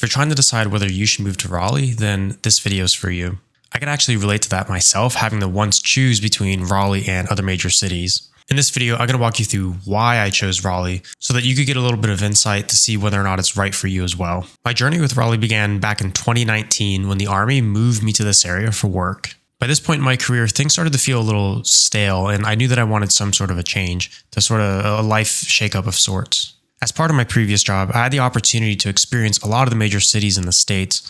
you're trying to decide whether you should move to Raleigh, then this video is for you. I can actually relate to that myself, having to once choose between Raleigh and other major cities. In this video, I'm going to walk you through why I chose Raleigh so that you could get a little bit of insight to see whether or not it's right for you as well. My journey with Raleigh began back in 2019 when the Army moved me to this area for work. By this point in my career, things started to feel a little stale, and I knew that I wanted some sort of a change, to sort of a life shakeup of sorts. As part of my previous job, I had the opportunity to experience a lot of the major cities in the States,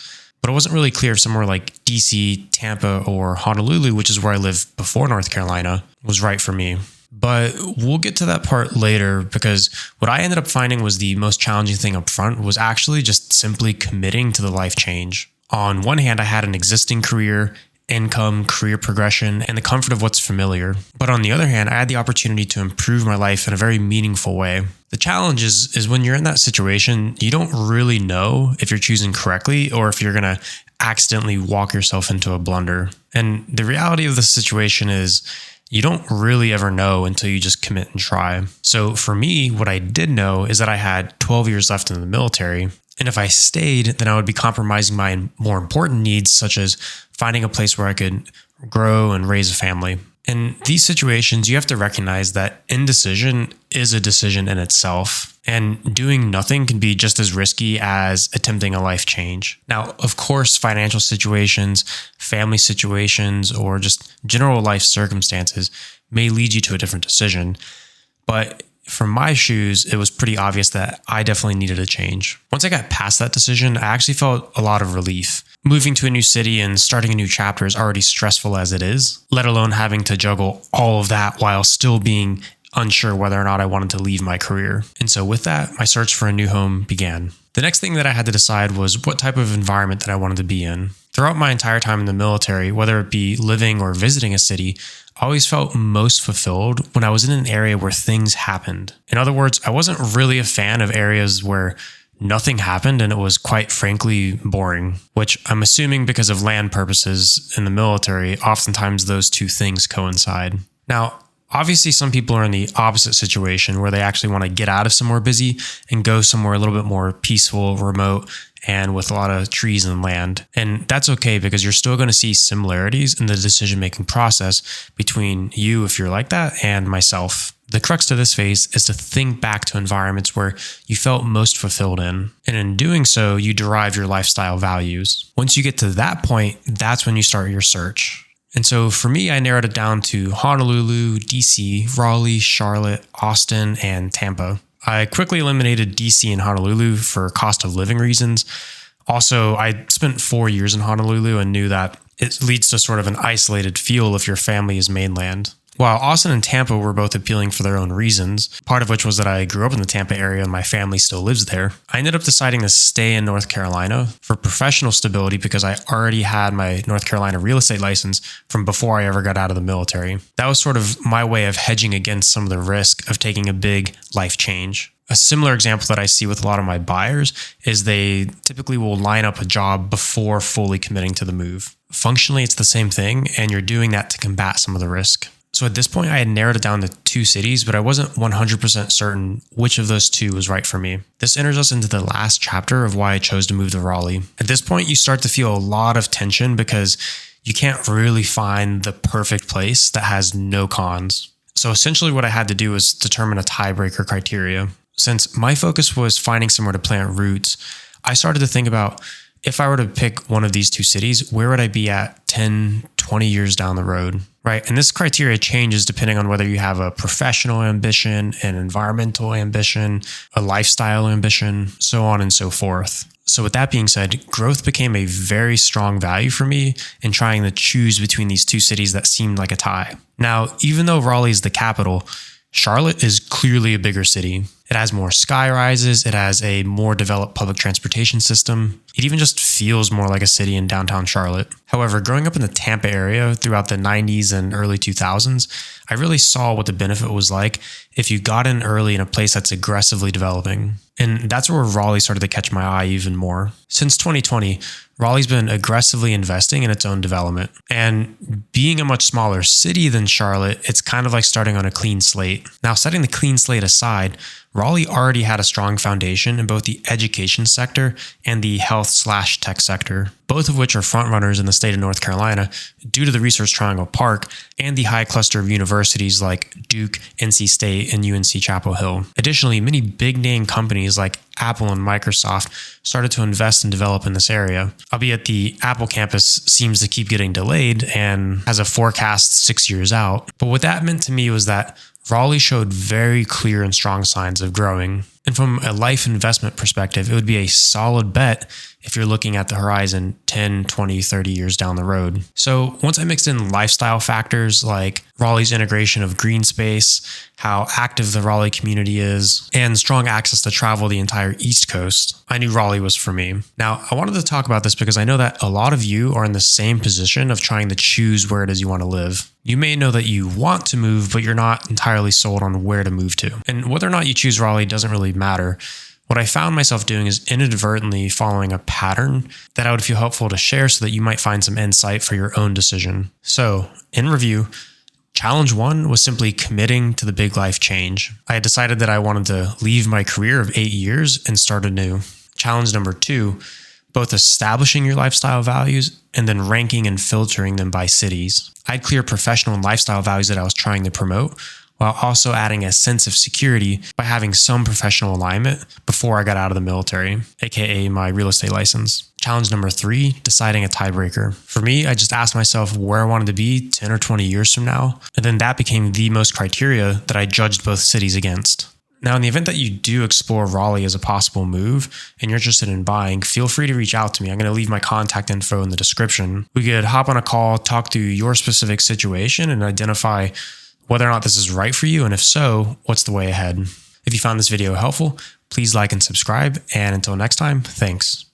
but it wasn't really clear if somewhere like DC, Tampa, or Honolulu, which is where I lived before North Carolina, was right for me. But we'll get to that part later, because what I ended up finding was the most challenging thing up front was actually just simply committing to the life change. On one hand, I had an existing career, income, career progression, and the comfort of what's familiar. But on the other hand, I had the opportunity to improve my life in a very meaningful way. The challenge is when you're in that situation, you don't really know if you're choosing correctly or if you're going to accidentally walk yourself into a blunder. And the reality of the situation is you don't really ever know until you just commit and try. So for me, what I did know is that I had 12 years left in the military. And if I stayed, then I would be compromising my more important needs, such as finding a place where I could grow and raise a family. In these situations, you have to recognize that indecision is a decision in itself, and doing nothing can be just as risky as attempting a life change. Now, of course, financial situations, family situations, or just general life circumstances may lead you to a different decision, but from my shoes, it was pretty obvious that I definitely needed a change. Once I got past that decision, I actually felt a lot of relief. Moving to a new city and starting a new chapter is already stressful as it is, let alone having to juggle all of that while still being unsure whether or not I wanted to leave my career. And so with that, my search for a new home began. The next thing that I had to decide was what type of environment that I wanted to be in. Throughout my entire time in the military, whether it be living or visiting a city, I always felt most fulfilled when I was in an area where things happened. In other words, I wasn't really a fan of areas where nothing happened and it was quite frankly boring, which I'm assuming because of land purposes in the military, oftentimes those two things coincide. Now, obviously some people are in the opposite situation where they actually want to get out of somewhere busy and go somewhere a little bit more peaceful, remote, and with a lot of trees and land. And that's okay because you're still going to see similarities in the decision-making process between you, if you're like that, and myself. The crux to this phase is to think back to environments where you felt most fulfilled in. And in doing so, you derive your lifestyle values. Once you get to that point, that's when you start your search. And so for me, I narrowed it down to Honolulu, DC, Raleigh, Charlotte, Austin, and Tampa. I quickly eliminated DC and Honolulu for cost of living reasons. Also, I spent 4 years in Honolulu and knew that it leads to sort of an isolated feel if your family is mainland. While Austin and Tampa were both appealing for their own reasons, part of which was that I grew up in the Tampa area and my family still lives there, I ended up deciding to stay in North Carolina for professional stability because I already had my North Carolina real estate license from before I ever got out of the military. That was sort of my way of hedging against some of the risk of taking a big life change. A similar example that I see with a lot of my buyers is they typically will line up a job before fully committing to the move. Functionally, it's the same thing, and you're doing that to combat some of the risk. So at this point, I had narrowed it down to 2 cities, but I wasn't 100% certain which of those 2 was right for me. This enters us into the last chapter of why I chose to move to Raleigh. At this point, you start to feel a lot of tension because you can't really find the perfect place that has no cons. So essentially what I had to do was determine a tiebreaker criteria. Since my focus was finding somewhere to plant roots, I started to think about if I were to pick one of these 2 cities, where would I be at 10, 20 years down the road, right? And this criteria changes depending on whether you have a professional ambition, an environmental ambition, a lifestyle ambition, so on and so forth. So with that being said, growth became a very strong value for me in trying to choose between these 2 cities that seemed like a tie. Now, even though Raleigh is the capital, Charlotte is clearly a bigger city. It has more sky rises. It has a more developed public transportation system. It even just feels more like a city in downtown Charlotte. However, growing up in the Tampa area throughout the 90s and early 2000s, I really saw what the benefit was like if you got in early in a place that's aggressively developing. And that's where Raleigh started to catch my eye even more. Since 2020, Raleigh's been aggressively investing in its own development. And being a much smaller city than Charlotte, it's kind of like starting on a clean slate. Now, setting the clean slate aside, Raleigh already had a strong foundation in both the education sector and the health health/tech sector, both of which are frontrunners in the state of North Carolina due to the Research Triangle Park and the high cluster of universities like Duke, NC State, and UNC Chapel Hill. Additionally, many big-name companies like Apple and Microsoft started to invest and develop in this area, albeit the Apple campus seems to keep getting delayed and has a forecast 6 years out. But what that meant to me was that Raleigh showed very clear and strong signs of growing. And from a life investment perspective, it would be a solid bet if you're looking at the horizon 10, 20, 30 years down the road. So once I mixed in lifestyle factors like Raleigh's integration of green space, how active the Raleigh community is, and strong access to travel the entire East Coast, I knew Raleigh was for me. Now, I wanted to talk about this because I know that a lot of you are in the same position of trying to choose where it is you want to live. You may know that you want to move, but you're not entirely sold on where to move to. And whether or not you choose Raleigh doesn't really matter. What I found myself doing is inadvertently following a pattern that I would feel helpful to share so that you might find some insight for your own decision. So, in review, challenge 1 was simply committing to the big life change. I had decided that I wanted to leave my career of 8 years and start anew. Challenge number 2, both establishing your lifestyle values and then ranking and filtering them by cities. I had clear professional and lifestyle values that I was trying to promote, while also adding a sense of security by having some professional alignment before I got out of the military, aka my real estate license. Challenge number 3, deciding a tiebreaker. For me, I just asked myself where I wanted to be 10 or 20 years from now, and then that became the most criteria that I judged both cities against. Now, in the event that you do explore Raleigh as a possible move and you're interested in buying, feel free to reach out to me. I'm going to leave my contact info in the description. We could hop on a call, talk through your specific situation, and identify whether or not this is right for you, and if so, what's the way ahead. If you found this video helpful, please like and subscribe, and until next time, thanks.